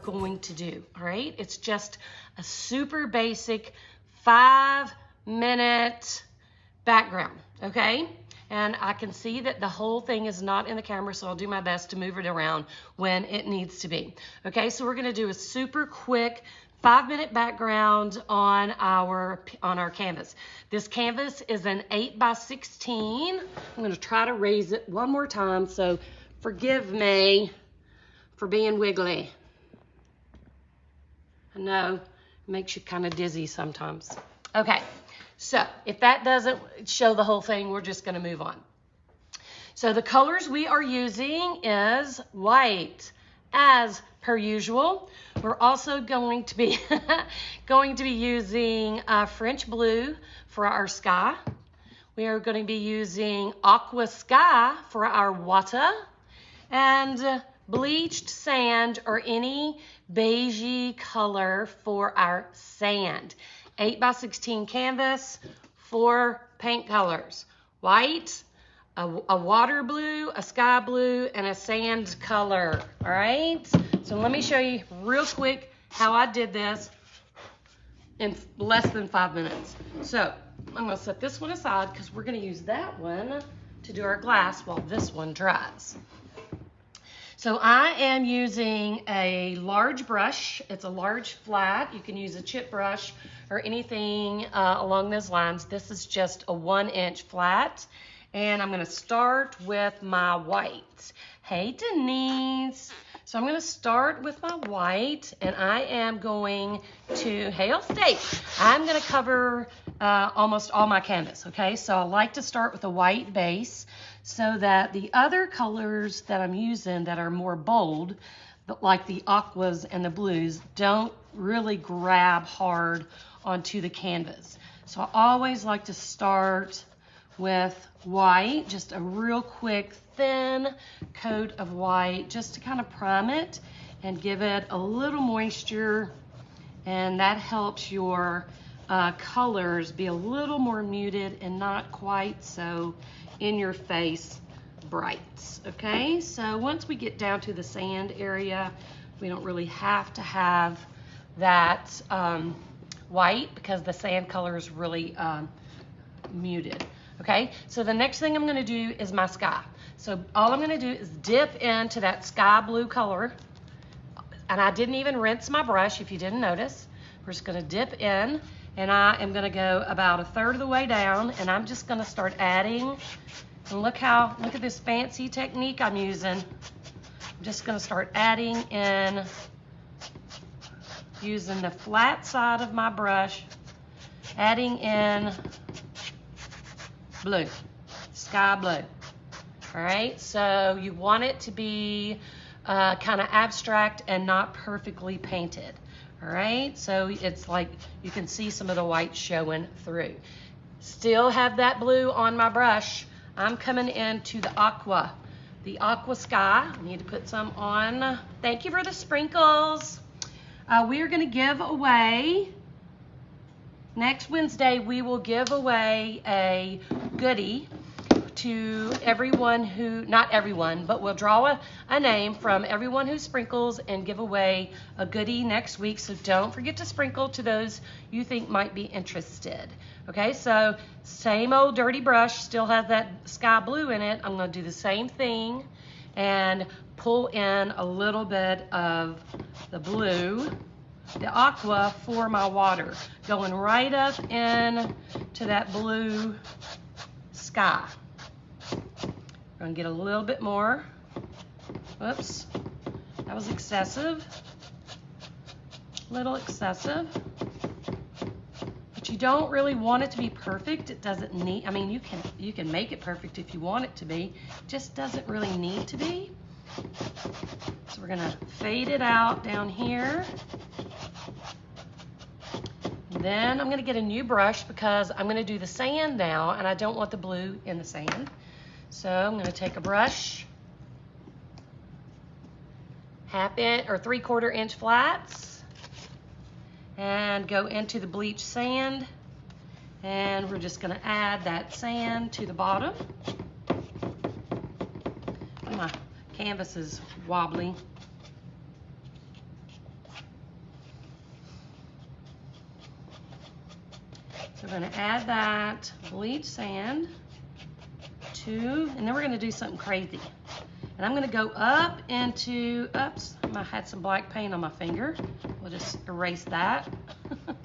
going to do, all right? It's just a super basic 5-minute background, okay? And I can see that the whole thing is not in the camera, so I'll do my best to move it around when it needs to be. Okay, so we're gonna do a super quick 5-minute background on our canvas. This canvas is an 8x16. I'm gonna try to raise it one more time, so forgive me for being wiggly. I know, it makes you kind of dizzy sometimes. Okay. So if that doesn't show the whole thing, we're just going to move on. So the colors we are using is white, as per usual. We're also going to be using French blue for our sky. We are going to be using aqua sky for our water, and bleached sand or any beigey color for our sand. 8x16 canvas, 4 paint colors: white, a water blue, a sky blue, and a sand color. All right, so let me show you real quick how I did this in less than 5 minutes. So I'm gonna set this one aside because we're gonna use that one to do our glass while this one dries. So I am using a large brush. It's a large flat. You can use a chip brush or anything along those lines. This is just a 1-inch flat. And I'm gonna start with my white. Hey, Denise. So I'm gonna start with my white, and I am going to, Hail State, I'm gonna cover almost all my canvas, okay? So I like to start with a white base so that the other colors that I'm using that are more bold, like the aquas and the blues, don't really grab hard onto the canvas. So I always like to start with white, just a real quick thin coat of white just to kind of prime it and give it a little moisture, and that helps your colors be a little more muted and not quite so in your face bright. Okay, so once we get down to the sand area, we don't really have to have that white because the sand color is really muted. Okay, so the next thing I'm gonna do is my sky. So all I'm gonna do is dip into that sky blue color, and I didn't even rinse my brush if you didn't notice. We're just gonna dip in, and I am gonna go about 1/3 of the way down, and I'm just gonna start adding, and look at this fancy technique I'm using. I'm just gonna start adding in, using the flat side of my brush, adding in blue, sky blue. All right, so you want it to be kind of abstract and not perfectly painted. All right, so it's like you can see some of the white showing through. Still have that blue on my brush. I'm coming into the aqua sky. I need to put some on. Thank you for the sprinkles. We are going to give away, next Wednesday, we will give away a goodie to everyone who, not everyone, but we'll draw a name from everyone who sprinkles and give away a goodie next week. So don't forget to sprinkle to those you think might be interested. Okay, so same old dirty brush, still has that sky blue in it. I'm gonna do the same thing and pull in a little bit of the blue, the aqua, for my water, going right up in to that blue sky. We're gonna get a little bit more. Whoops, that was excessive, little excessive. But you don't really want it to be perfect. It doesn't need, I mean, you can make it perfect if you want it to be. It just doesn't really need to be. So we're gonna fade it out down here. Then I'm gonna get a new brush because I'm gonna do the sand now, and I don't want the blue in the sand. So I'm gonna take a brush, 1/2 inch or 3/4 inch flats, and go into the bleached sand, and we're just gonna add that sand to the bottom. My canvas is wobbly. So we're gonna add that bleach sand and then we're gonna do something crazy. And I'm gonna go up into, oops, I had some black paint on my finger. We'll just erase that. I'm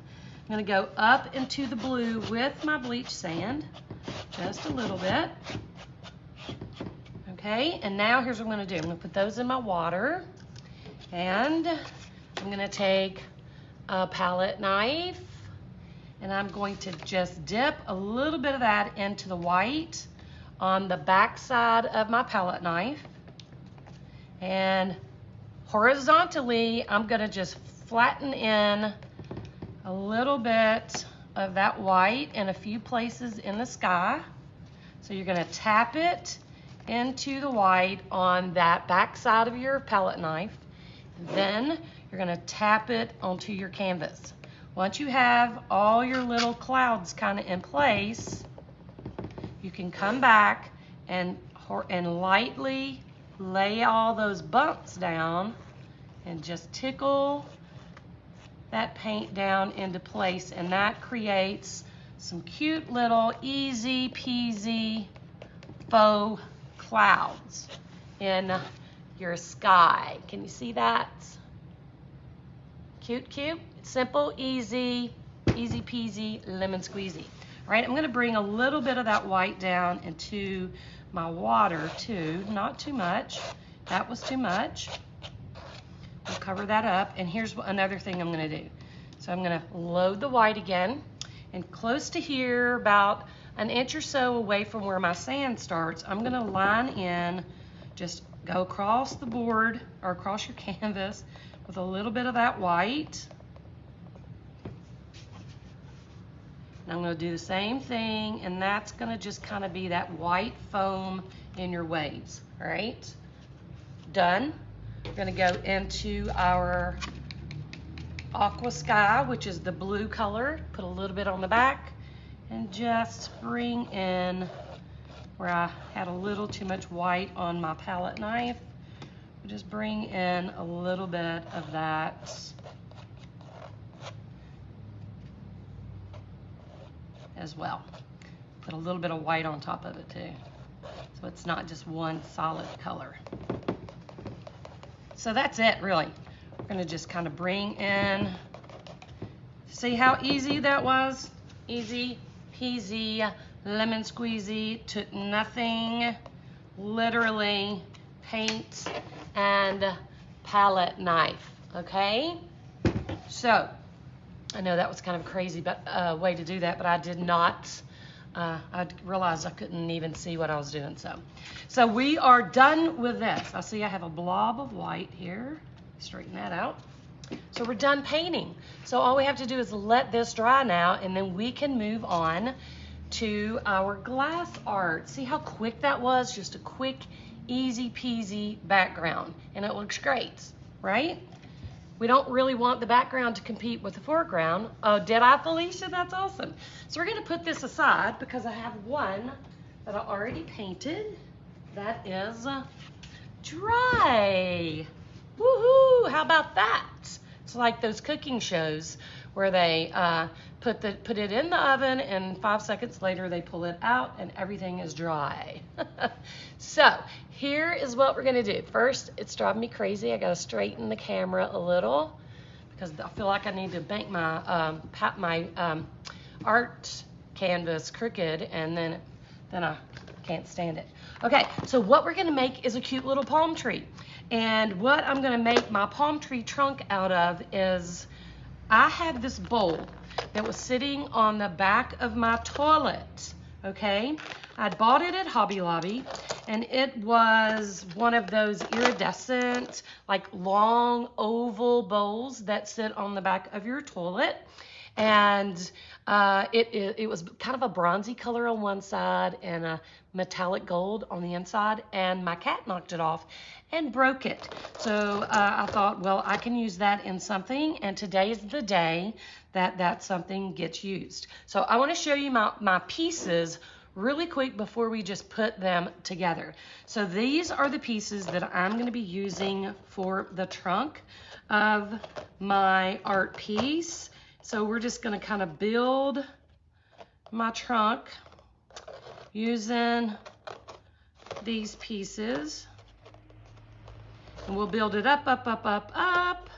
gonna go up into the blue with my bleach sand, just a little bit. Okay, and now here's what I'm gonna do. I'm gonna put those in my water, and I'm gonna take a palette knife, and I'm going to just dip a little bit of that into the white on the back side of my palette knife. And horizontally, I'm gonna just flatten in a little bit of that white in a few places in the sky. So you're gonna tap it into the white on that back side of your palette knife. Then you're gonna tap it onto your canvas. Once you have all your little clouds kind of in place, you can come back and lightly lay all those bumps down and just tickle that paint down into place, and that creates some cute little easy peasy faux clouds in your sky. Can you see that? Cute, cute, simple, easy, easy peasy, lemon squeezy. All right, I'm gonna bring a little bit of that white down into my water too, not too much. That was too much. We'll cover that up, and here's another thing I'm gonna do. So I'm gonna load the white again, and close to here, about an inch or so away from where my sand starts, I'm gonna line in, just go across the board or across your canvas with a little bit of that white. And I'm gonna do the same thing, and that's gonna just kind of be that white foam in your waves, all right? Done. We're gonna go into our aqua sky, which is the blue color. Put a little bit on the back, and just bring in where I had a little too much white on my palette knife. Just bring in a little bit of that as well. Put a little bit of white on top of it too, so it's not just one solid color. So that's it, really. We're gonna just kind of bring in, see how easy that was? Easy peasy, lemon squeezy, took nothing, literally paint and palette knife, okay? So, I know that was kind of a crazy way to do that, but I did not, I realized I couldn't even see what I was doing, so we are done with this. I see I have a blob of white here. Straighten that out. So we're done painting. So all we have to do is let this dry now, and then we can move on to our glass art. See how quick that was? Just a quick, easy peasy background, and it looks great, right? We don't really want the background to compete with the foreground. Oh, did I, Felicia? That's awesome. So we're gonna put this aside because I have one that I already painted that is dry. Woohoo! How about that? It's like those cooking shows where they put it in the oven, and 5 seconds later they pull it out and everything is dry. So here is what we're gonna do. First, it's driving me crazy. I gotta straighten the camera a little because I feel like I need to bank my art canvas crooked, and then I can't stand it. Okay, so what we're gonna make is a cute little palm tree. And what I'm gonna make my palm tree trunk out of is, I have this bowl that was sitting on the back of my toilet, okay? I bought it at Hobby Lobby, and it was one of those iridescent, like long oval bowls that sit on the back of your toilet. And it was kind of a bronzy color on one side and a metallic gold on the inside, and my cat knocked it off and broke it. So I thought, well, I can use that in something, and today is the day that something gets used. So I want to show you my pieces really quick before we just put them together. So these are the pieces that I'm going to be using for the trunk of my art piece. So we're just going to kind of build my trunk using these pieces. And we'll build it up, up, up, up, up.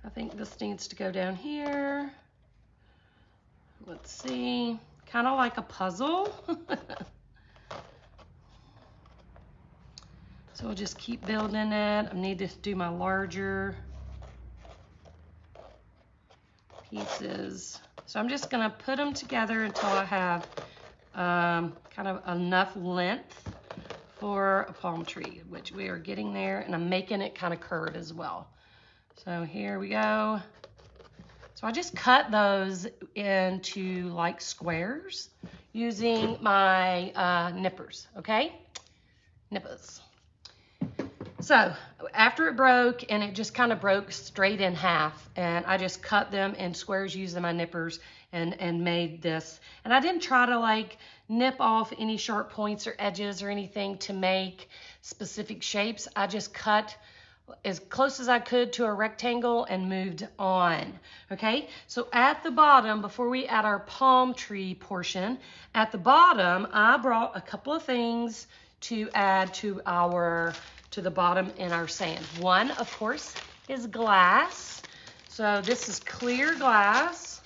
I think this needs to go down here. Let's see, kind of like a puzzle. So we'll just keep building it. I need to do my larger pieces. So I'm just gonna put them together until I have kind of enough length for a palm tree, which we are getting there, and I'm making it kind of curved as well. So here we go. So I just cut those into like squares using my nippers, okay? Nippers. So after it broke, and it just kind of broke straight in half, and I just cut them in squares using my nippers and made this. And I didn't try to like nip off any sharp points or edges or anything to make specific shapes. I just cut as close as I could to a rectangle and moved on. Okay, so at the bottom, before we add our palm tree portion, at the bottom I brought a couple of things to add to the bottom in our sand. One, of course, is glass. So this is clear glass.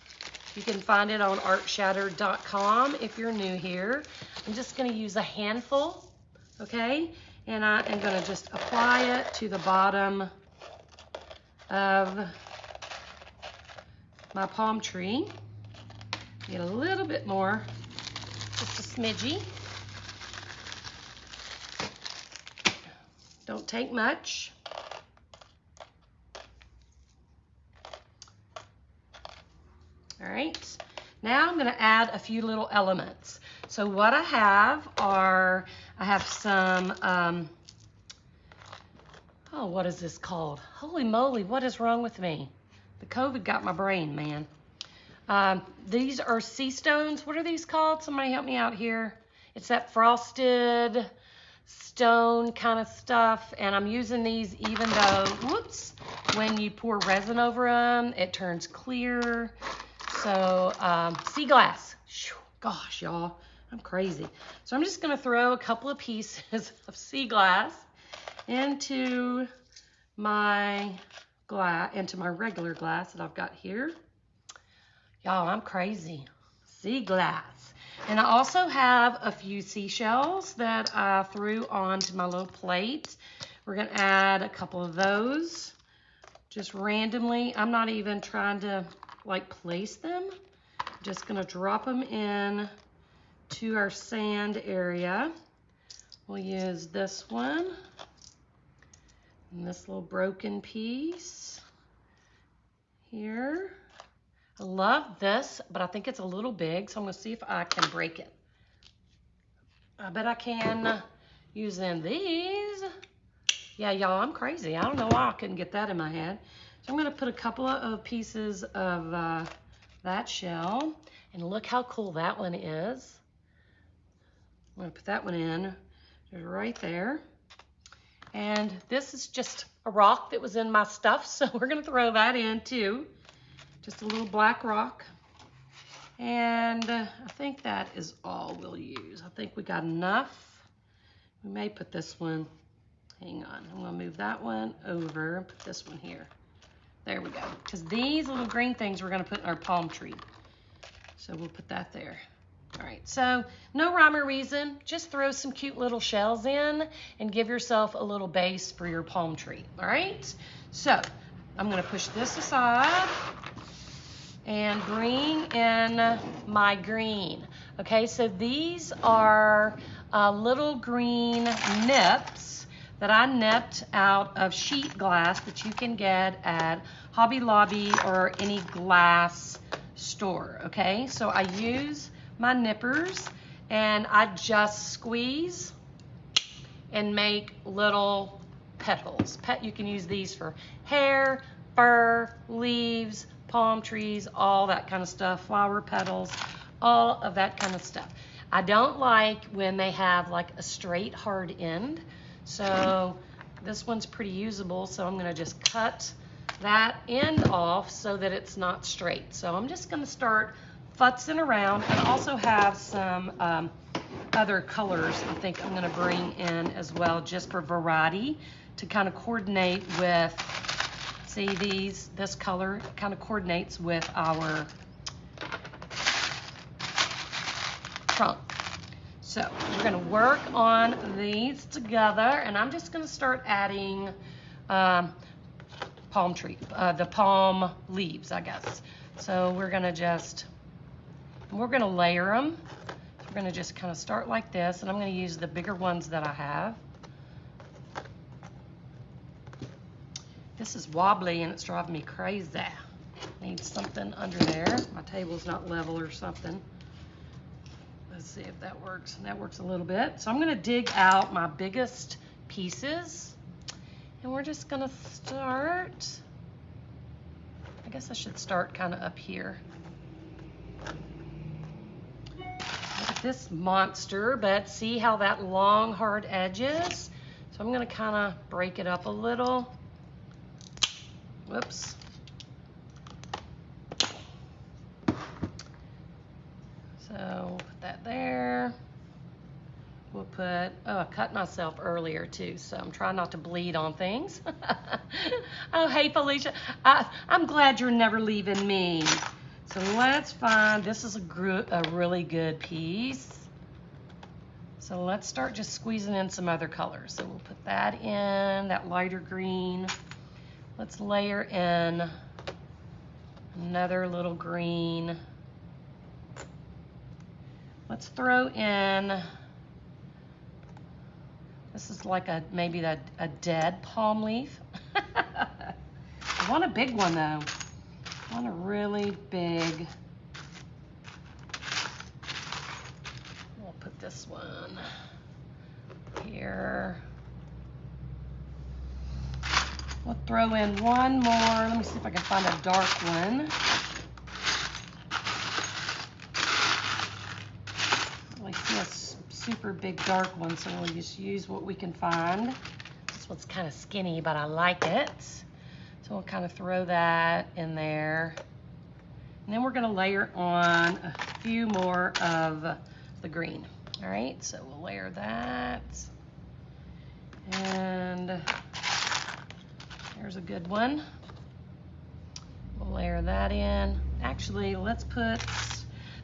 You can find it on artshattered.com if you're new here. I'm just going to use a handful, okay? And I am going to just apply it to the bottom of my palm tree. Get a little bit more, just a smidgy. Don't take much. All right, now I'm gonna add a few little elements. So what I have are, I have some, oh, what is this called? Holy moly, what is wrong with me? The COVID got my brain, man. These are sea stones. What are these called? Somebody help me out here. It's that frosted stone kind of stuff, and I'm using these even though, whoops, when you pour resin over them, it turns clear. So sea glass. Gosh, y'all, I'm crazy. So I'm just gonna throw a couple of pieces of sea glass into my regular glass that I've got here. Y'all, I'm crazy. Sea glass. And I also have a few seashells that I threw onto my little plate. We're gonna add a couple of those just randomly. I'm not even trying to like place them. I'm just gonna drop them in to our sand area. We'll use this one and this little broken piece here. I love this, but I think it's a little big, so I'm gonna see if I can break it. I bet I can using these. Yeah, y'all, I'm crazy. I don't know why I couldn't get that in my head. So I'm gonna put a couple of pieces of that shell, and look how cool that one is. I'm gonna put that one in right there. And this is just a rock that was in my stuff, so we're gonna throw that in too. Just a little black rock. And I think that is all we'll use. I think we got enough. We may put this one, hang on, I'm gonna move that one over and put this one here. There we go. Because these little green things we're gonna put in our palm tree. So we'll put that there. All right, so no rhyme or reason, just throw some cute little shells in and give yourself a little base for your palm tree, all right? So I'm gonna push this aside and bring in my green. Okay, so these are little green nips that I nipped out of sheet glass that you can get at Hobby Lobby or any glass store, okay? So I use my nippers and I just squeeze and make little petals. You can use these for hair, fur, leaves, palm trees, all that kind of stuff, flower petals, all of that kind of stuff. I don't like when they have like a straight hard end, so this one's pretty usable, so I'm gonna just cut that end off so that it's not straight. So I'm just gonna start futzing around and also have some other colors I think I'm gonna bring in as well, just for variety, to kind of coordinate with, see this color kind of coordinates with our trunk. So we're gonna work on these together, and I'm just gonna start adding the palm leaves, I guess. So we're gonna layer them. So we're gonna just kind of start like this, and I'm gonna use the bigger ones that I have. This is wobbly and it's driving me crazy. Need something under there. My table's not level or something. Let's see if that works. That works a little bit. So I'm gonna dig out my biggest pieces, and we're just gonna start, I guess I should start kind of up here. Look at this monster, but see how that long, hard edge is? So I'm gonna kind of break it up a little. Whoops. So we'll put that there. We'll put, oh, I cut myself earlier too, so I'm trying not to bleed on things. Oh, hey, Felicia. I'm glad you're never leaving me. So let's find, this is a really good piece. So let's start just squeezing in some other colors. So we'll put that in, that lighter green. Let's layer in another little green. Let's throw in, this is like maybe a dead palm leaf. I want a big one though. I want a really big. We'll put this one here. We'll throw in one more. Let me see if I can find a dark one. I see a super big dark one, so we'll just use what we can find. This one's kind of skinny, but I like it. So we'll kind of throw that in there. And then we're gonna layer on a few more of the green. All right, so we'll layer that. And there's a good one. We'll layer that in. Actually, let's put,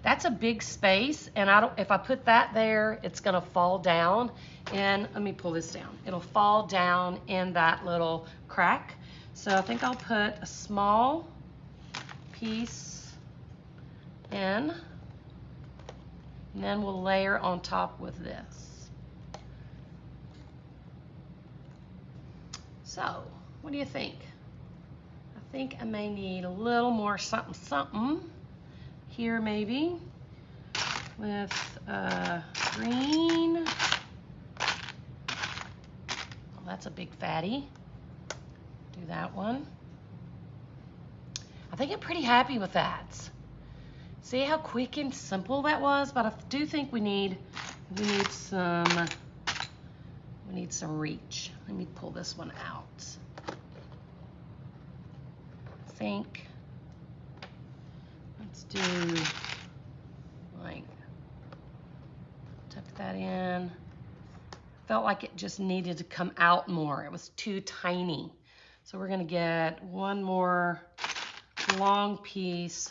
that's a big space, and if I put that there, it's gonna fall down. And let me pull this down. It'll fall down in that little crack. So I think I'll put a small piece in, and then we'll layer on top with this. So, what do you think? I think I may need a little more something here, maybe with green. Oh, that's a big fatty. Do that one. I think I'm pretty happy with that. See how quick and simple that was? But I do think we need some reach. Let me pull this one out. I think, let's do like, tuck that in. Felt like it just needed to come out more. It was too tiny. So we're gonna get one more long piece,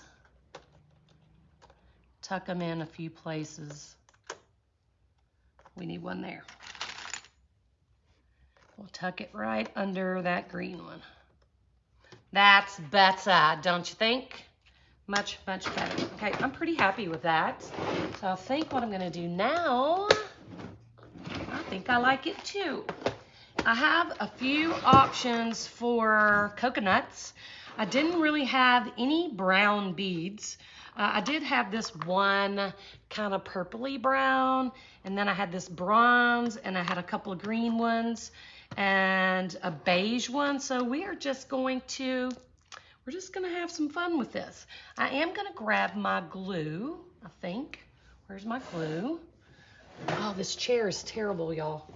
tuck them in a few places. We need one there. We'll tuck it right under that green one. That's better, don't you think? Much, much better. Okay, I'm pretty happy with that. So I think what I'm gonna do now, I think I like it too. I have a few options for coconuts. I didn't really have any brown beads. I did have this one kind of purpley brown, and then I had this bronze, and I had a couple of green ones, and a beige one. So we're just gonna have some fun with this. I am gonna grab my glue, I think. Where's my glue? Oh, this chair is terrible, y'all.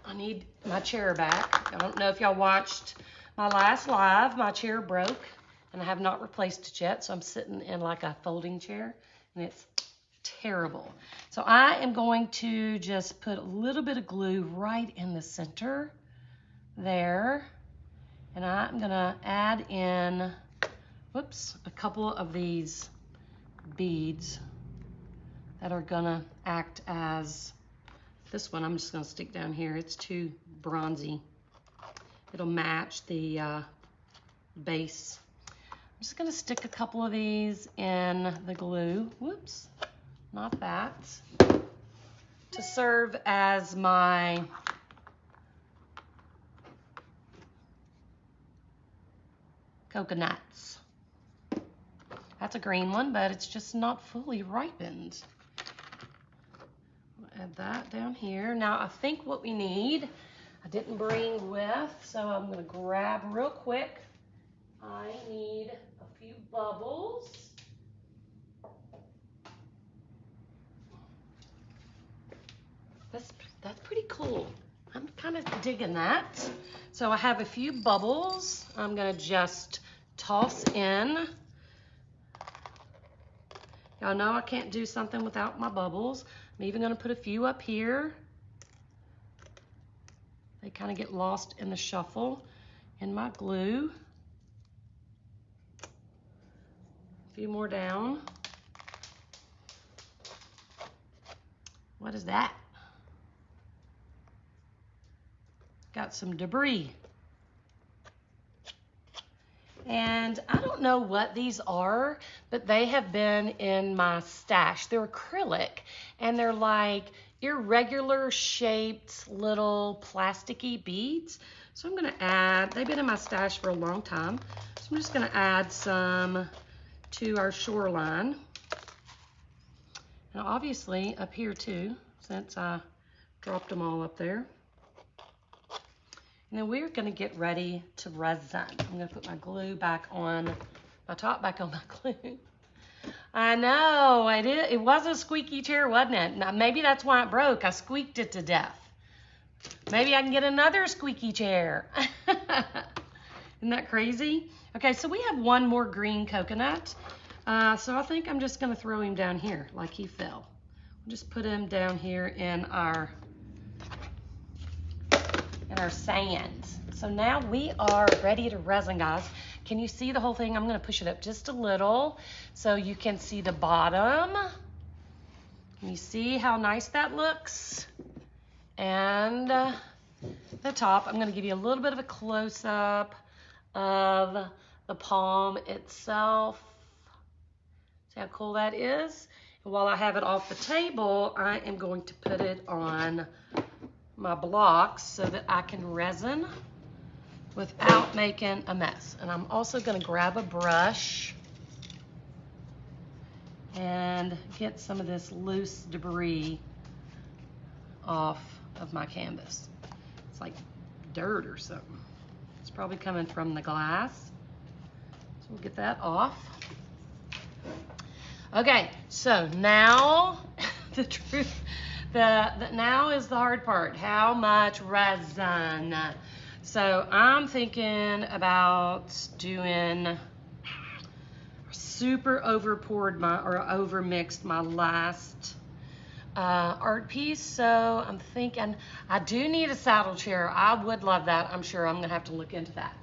I need my chair back. I don't know if y'all watched my last live. My chair broke, and I have not replaced it yet, so I'm sitting in like a folding chair, and it's terrible. So I am going to just put a little bit of glue right in the center there, and I'm gonna add in, whoops, a couple of these beads that are gonna act as, this one I'm just gonna stick down here. It's too bronzy. It'll match the base. I'm just gonna stick a couple of these in the glue. Whoops, not that. To serve as my coconuts. That's a green one, but it's just not fully ripened. I'll add that down here. Now I think what we need, I didn't bring with, so I'm gonna grab real quick. I need a few bubbles. That's pretty cool. I'm kind of digging that. So I have a few bubbles. I'm gonna just toss in. Y'all know I can't do something without my bubbles. I'm even gonna put a few up here. They kind of get lost in the shuffle in my glue. A few more down. What is that? Got some debris. And I don't know what these are, but they have been in my stash. They're acrylic, and they're like irregular shaped little plasticky beads. So I'm gonna add, they've been in my stash for a long time. So I'm just gonna add some to our shoreline. And obviously up here too, since I dropped them all up there. And then we're gonna get ready to resin. I'm gonna put my glue back on, my top back on my glue. I know, it was a squeaky chair, wasn't it? Now, maybe that's why it broke. I squeaked it to death. Maybe I can get another squeaky chair. Isn't that crazy? Okay, so we have one more green coconut. So I think I'm just gonna throw him down here like he fell. We'll just put him down here in our sand. So now we are ready to resin, guys. Can you see the whole thing? I'm gonna push it up just a little so you can see the bottom. Can you see how nice that looks? And the top, I'm gonna give you a little bit of a close-up of the palm itself. See how cool that is? And while I have it off the table, I am going to put it on my blocks so that I can resin without making a mess. And I'm also gonna grab a brush and get some of this loose debris off of my canvas. It's like dirt or something. It's probably coming from the glass. So we'll get that off. Okay, so now the truth, now is the hard part. How much resin? So I'm thinking about doing super over mixed my last art piece. So I'm thinking I do need a saddle chair. I would love that. I'm sure I'm gonna have to look into that.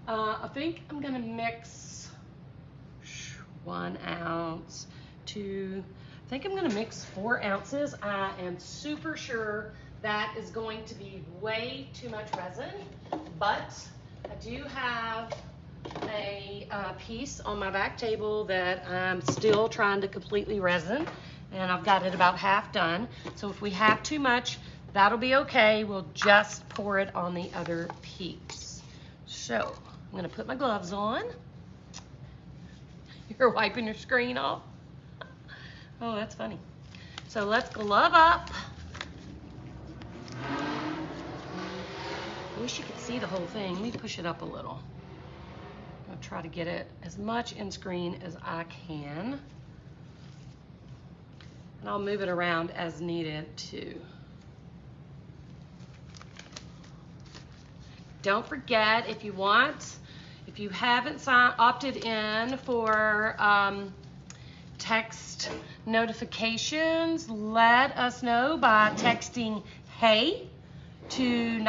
I think I'm gonna mix 1 ounce to, I think I'm gonna mix 4 ounces. I am super sure that is going to be way too much resin, but I do have a piece on my back table that I'm still trying to completely resin, and I've got it about half done. So if we have too much, that'll be okay. We'll just pour it on the other piece. So I'm gonna put my gloves on. You're wiping your screen off? Oh, that's funny. So let's glove up. I wish you could see the whole thing. Let me push it up a little. I'm gonna try to get it as much in screen as I can. And I'll move it around as needed too. Don't forget, if If you haven't opted in for text notifications, let us know by texting HEY to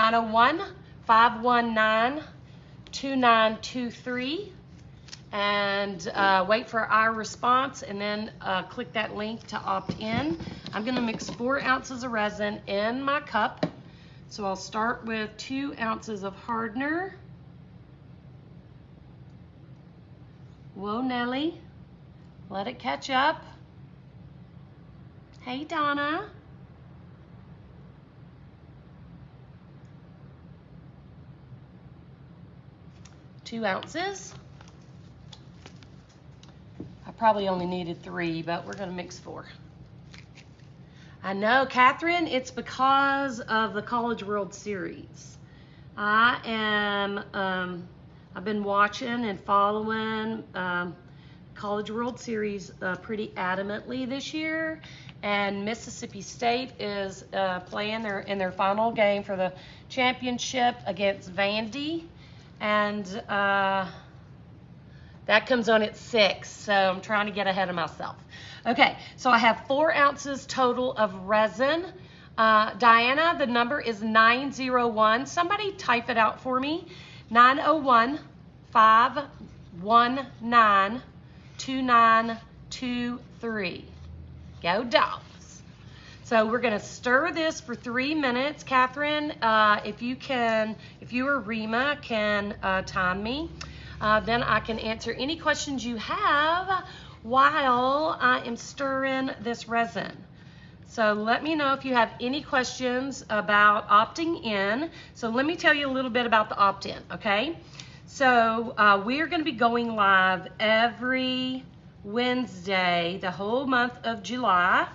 901-519-2923 and wait for our response, and then click that link to opt in. I'm going to mix 4 ounces of resin in my cup. So I'll start with 2 ounces of hardener. Whoa, Nelly. Let it catch up. Hey, Donna. Two ounces. I probably only needed 3, but we're going to mix 4. I know, Catherine, it's because of the College World Series. I've been watching and following College World Series pretty adamantly this year, and Mississippi State is playing in their final game for the championship against Vandy, and that comes on at 6, so I'm trying to get ahead of myself. Okay, so I have 4 ounces total of resin. Diana, the number is 901. Somebody type it out for me. 901-519-2923. Go Dogs. So we're going to stir this for 3 minutes. Catherine, if you or Rima can time me, then I can answer any questions you have while I am stirring this resin. So let me know if you have any questions about opting in. So let me tell you a little bit about the opt-in, okay? So we are going to be going live every Wednesday, the whole month of July.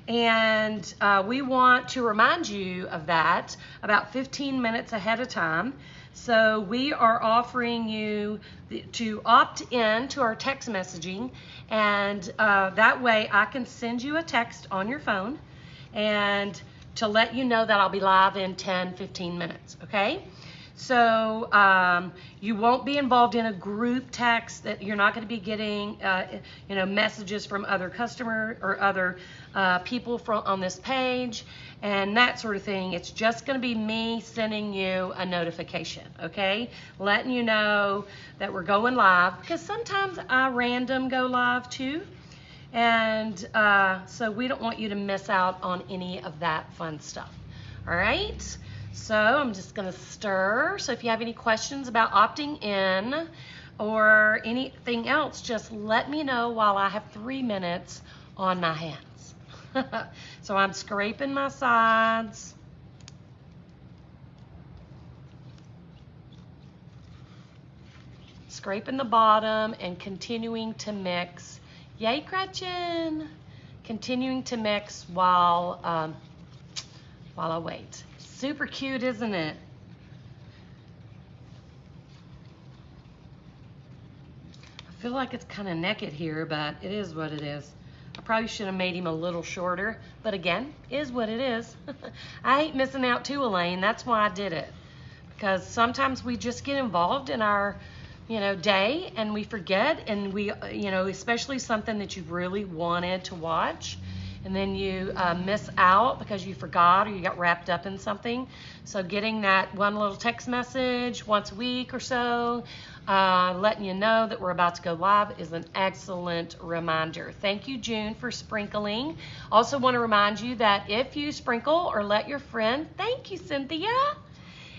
And we want to remind you of that about 15 minutes ahead of time. So we are offering you to opt in to our text messaging, and that way I can send you a text on your phone and to let you know that I'll be live in 10-15 minutes, okay? So you won't be involved in a group text. That you're not going to be getting messages from other customers or other people on this page and that sort of thing. It's just going to be me sending you a notification, okay? Letting you know that we're going live, because sometimes I random go live too. And so we don't want you to miss out on any of that fun stuff. All right? So I'm just going to stir. So if you have any questions about opting in or anything else, just let me know while I have 3 minutes on my hands. So I'm scraping my sides. Scraping the bottom and continuing to mix. Yay, Gretchen! Continuing to mix while I wait. Super cute, isn't it? I feel like it's kind of naked here, but it is what it is. I probably should have made him a little shorter, but again, is what it is. I hate missing out too, Elaine. That's why I did it. Because sometimes we just get involved in our, day, and we forget, and we, especially something that you really wanted to watch, and then you miss out because you forgot or you got wrapped up in something. So getting that one little text message once a week or so, letting you know that we're about to go live is an excellent reminder. Thank you, June, for sprinkling. Also want to remind you that if you sprinkle or let your friend, thank you, Cynthia.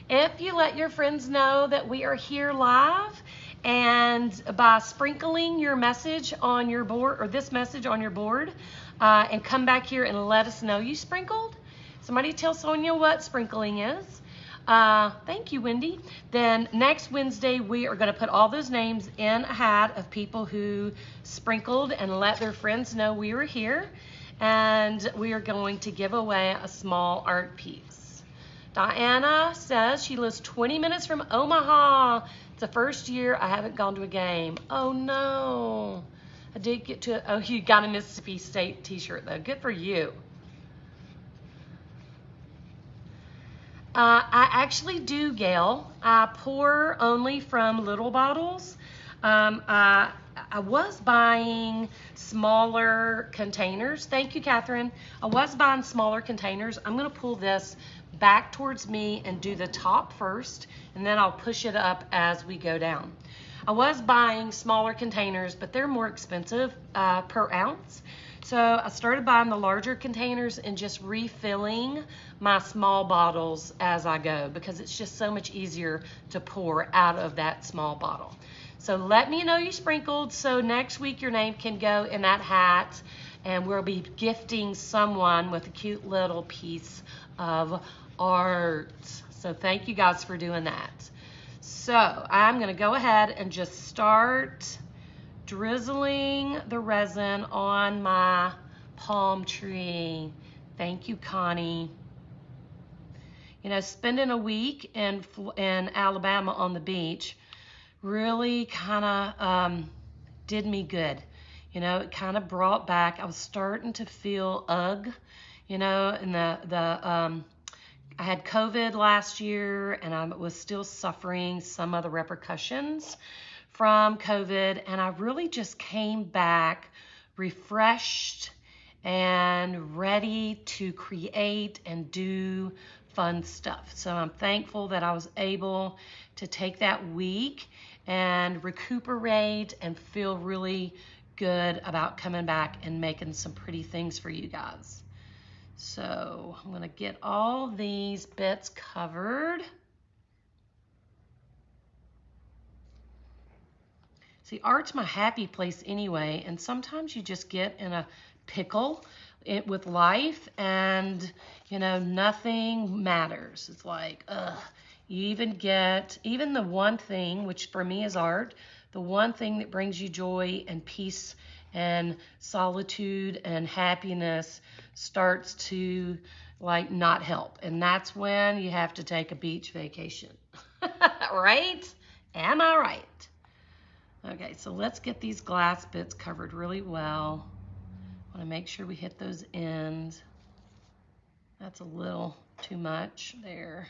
If you let your friends know that we are here live, and by sprinkling your message on your board, or this message on your board, and come back here and let us know you sprinkled. Somebody tell Sonia what sprinkling is. Thank you, Wendy. Then next Wednesday, we are going to put all those names in a hat of people who sprinkled and let their friends know we were here. And we are going to give away a small art piece. Diana says she lives 20 minutes from Omaha. It's the first year I haven't gone to a game. Oh, no. I did get to, oh, you got a Mississippi State t-shirt, though. Good for you. I actually do, Gail. I pour only from little bottles. I was buying smaller containers. Thank you, Catherine. I was buying smaller containers. I'm going to pull this back towards me and do the top first, and then I'll push it up as we go down. I was buying smaller containers, but they're more expensive per ounce. So I started buying the larger containers and just refilling my small bottles as I go, because it's just so much easier to pour out of that small bottle. So let me know you sprinkled, so next week your name can go in that hat, and we'll be gifting someone with a cute little piece of art. So thank you guys for doing that. So I'm going to go ahead and just start drizzling the resin on my palm tree. Thank you, Connie. You know, spending a week in Alabama on the beach really kind of did me good. You know, it kind of brought back, I was starting to feel you know, and I had COVID last year, and I was still suffering some of the repercussions from COVID, and I really just came back refreshed and ready to create and do fun stuff. So I'm thankful that I was able to take that week and recuperate and feel really good about coming back and making some pretty things for you guys. So I'm going to get all these bits covered. See, art's my happy place anyway, and sometimes you just get in a pickle with life, and, you know, nothing matters. It's like, you even the one thing, which for me is art, the one thing that brings you joy and peace and solitude and happiness starts to, like, not help. And that's when you have to take a beach vacation. Right? Am I right? Okay, so let's get these glass bits covered really well. I want to make sure we hit those ends. That's a little too much there.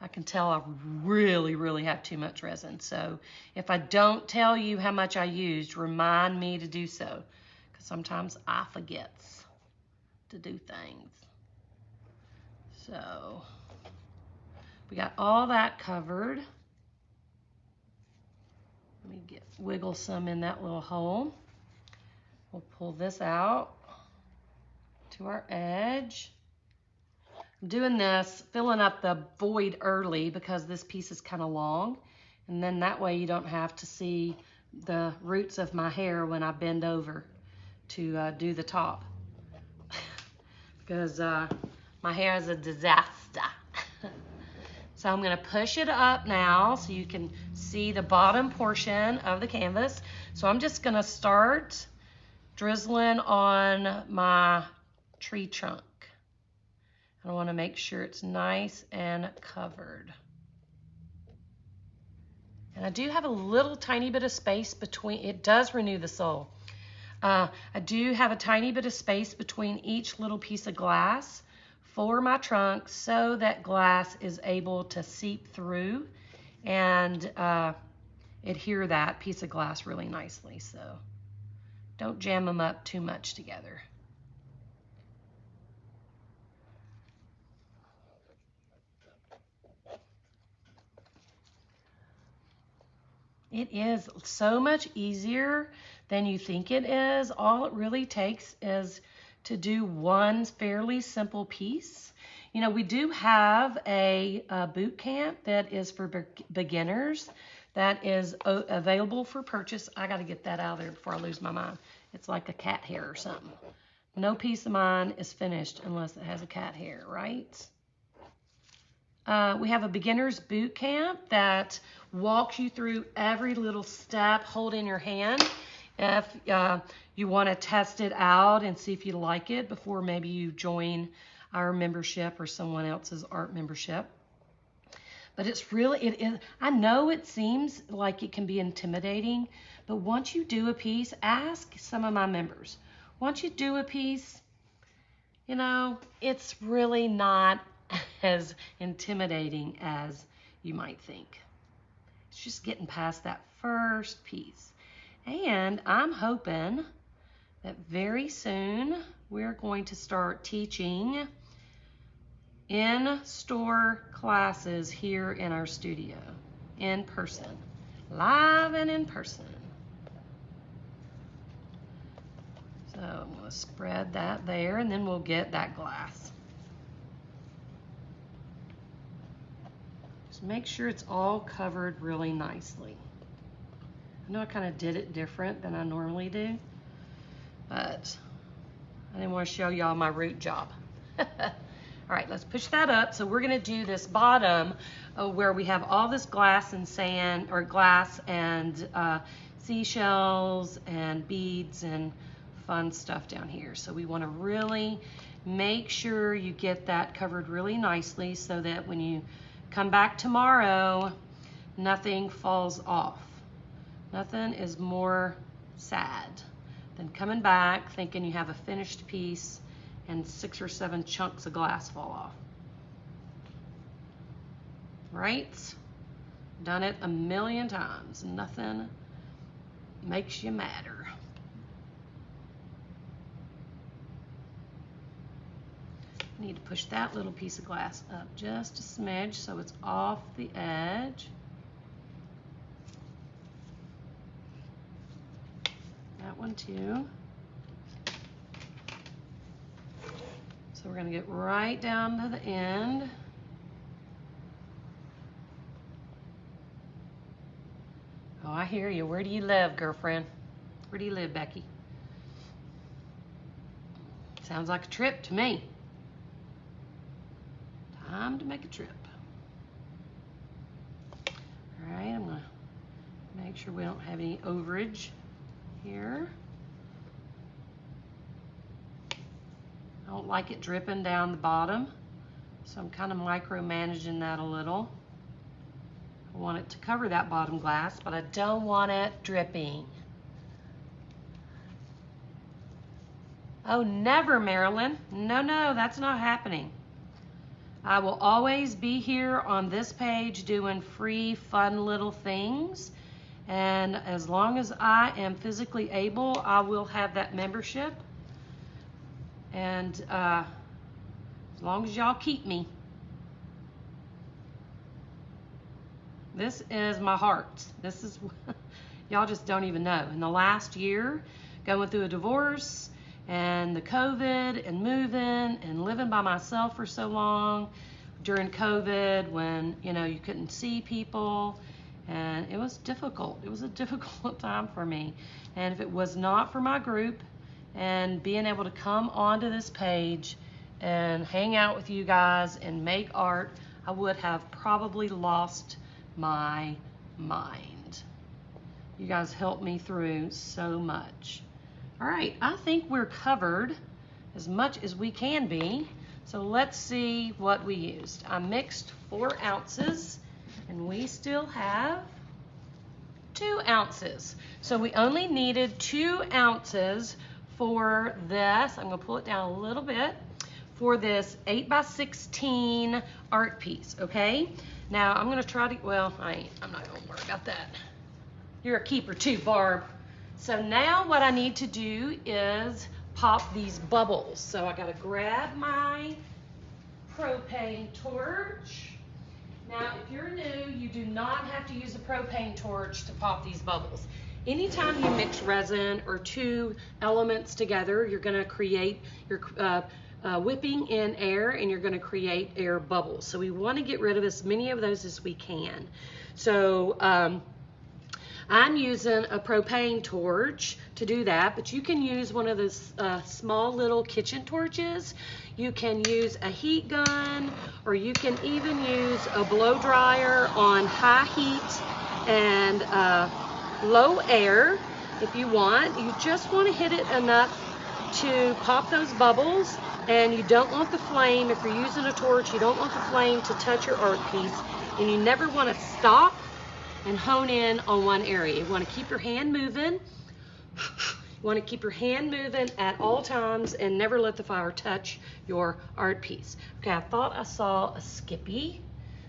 I can tell I really, really have too much resin. So if I don't tell you how much I used, remind me to do so, because sometimes I forget to do things. So we got all that covered. Let me wiggle some in that little hole. We'll pull this out to our edge. I'm doing this, filling up the void early because this piece is kind of long, and then that way you don't have to see the roots of my hair when I bend over to do the top, because my hair is a disaster. So I'm going to push it up now so you can see the bottom portion of the canvas. So I'm just going to start drizzling on my tree trunk. I want to make sure it's nice and covered. And I do have a little tiny bit of space between, it does renew the soul. I do have a tiny bit of space between each little piece of glass for my trunk, so that glass is able to seep through and adhere that piece of glass really nicely. So don't jam them up too much together. It is so much easier than you think it is. All it really takes is to do one fairly simple piece. You know, we do have a boot camp that is for beginners that is available for purchase. I got to get that out of there before I lose my mind. It's like a cat hair or something. No piece of mine is finished unless it has a cat hair, right? We have a beginner's boot camp that walks you through every little step, hold in your hand. If you want to test it out and see if you like it before maybe you join our membership or someone else's art membership. But it's really, I know it seems like it can be intimidating, but once you do a piece, ask some of my members. Once you do a piece, you know, it's really not as intimidating as you might think. It's just getting past that first piece. And I'm hoping that very soon we're going to start teaching in-store classes here in our studio, in person, live and in person. So I'm going to spread that there, and then we'll get that glass. Just make sure it's all covered really nicely. I know I kind of did it different than I normally do, but I didn't want to show y'all my root job. All right, let's push that up. So we're gonna do this bottom where we have all this glass and sand, or glass and seashells and beads and fun stuff down here. So we wanna really make sure you get that covered really nicely so that when you come back tomorrow, nothing falls off. Nothing is more sad than coming back thinking you have a finished piece and 6 or 7 chunks of glass fall off. Right? Done it a million times. Nothing makes you madder. Need to push that little piece of glass up just a smidge so it's off the edge. That one too. So we're going to get right down to the end. Oh, I hear you. Where do you live, girlfriend? Where do you live, Becky? Sounds like a trip to me. Time to make a trip. All right, I'm going to make sure we don't have any overage here. I don't like it dripping down the bottom, so I'm kind of micromanaging that a little. I want it to cover that bottom glass, but I don't want it dripping. Oh, never, Marilyn. No, that's not happening. I will always be here on this page doing free, fun little things. And as long as I am physically able, I will have that membership. And as long as y'all keep me. This is my heart. This is, y'all just don't even know. In the last year, going through a divorce and the COVID and moving and living by myself for so long during COVID when, you know, you couldn't see people, and it was difficult. It was a difficult time for me. And if it was not for my group and being able to come onto this page and hang out with you guys and make art, I would have probably lost my mind. You guys helped me through so much. All right, I think we're covered as much as we can be. So let's see what we used. I mixed 4 ounces and we still have 2 ounces. So we only needed 2 ounces for this. I'm gonna pull it down a little bit for this 8x16 art piece, okay? Now I'm gonna try to, well, I'm not gonna worry about that. You're a keeper too, Barb. So now what I need to do is pop these bubbles. So I gotta grab my propane torch. Now, if you're new, you do not have to use a propane torch to pop these bubbles. Anytime you mix resin or 2 elements together, you're gonna create, you're whipping in air and you're gonna create air bubbles. So we wanna get rid of as many of those as we can. So I'm using a propane torch to do that, but you can use one of those small little kitchen torches. You can use a heat gun, or you can even use a blow dryer on high heat and low air if you want. You just want to hit it enough to pop those bubbles, and you don't want the flame, if you're using a torch, you don't want the flame to touch your art piece, and you never want to stop and hone in on one area. You want to keep your hand moving You want to keep your hand moving at all times and never let the fire touch your art piece. Okay, I thought I saw a Skippy.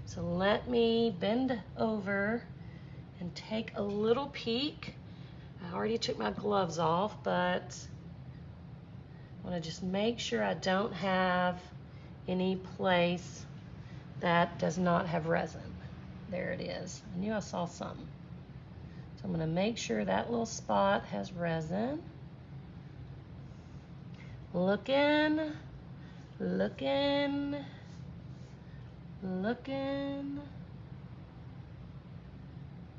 So let me bend over and take a little peek. I already took my gloves off, but I want to just make sure I don't have any place that does not have resin. There it is. I knew I saw some. So I'm going to make sure that little spot has resin. Looking, looking, looking,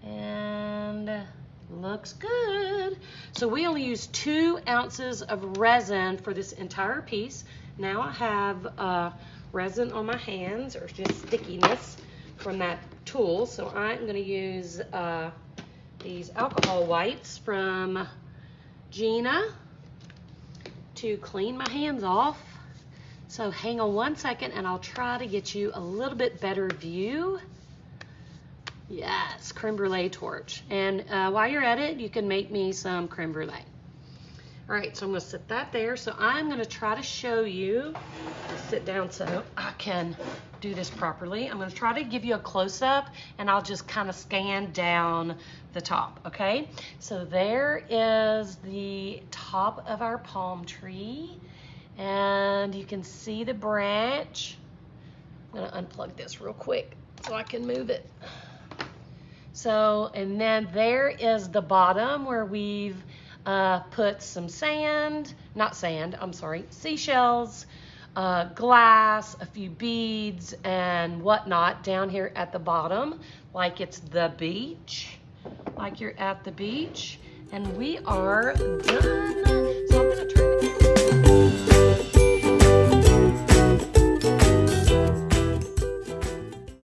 and looks good. So we only use 2 ounces of resin for this entire piece. Now I have resin on my hands, or just stickiness from that tool. So I'm going to use these alcohol wipes from Gina to clean my hands off. So hang on one second and I'll try to get you a little bit better view. Yes, creme brulee torch. And while you're at it, you can make me some creme brulee. All right, so I'm gonna set that there. So I'm gonna try to show you, sit down so I can do this properly. I'm gonna try to give you a close-up and I'll just kind of scan down the top, okay? So there is the top of our palm tree and you can see the branch. I'm gonna unplug this real quick so I can move it. So, and then there is the bottom where we've put some sand, not sand, I'm sorry, seashells, glass, a few beads and whatnot down here at the bottom, like it's the beach, like you're at the beach. And we are done. So I'm gonna turn it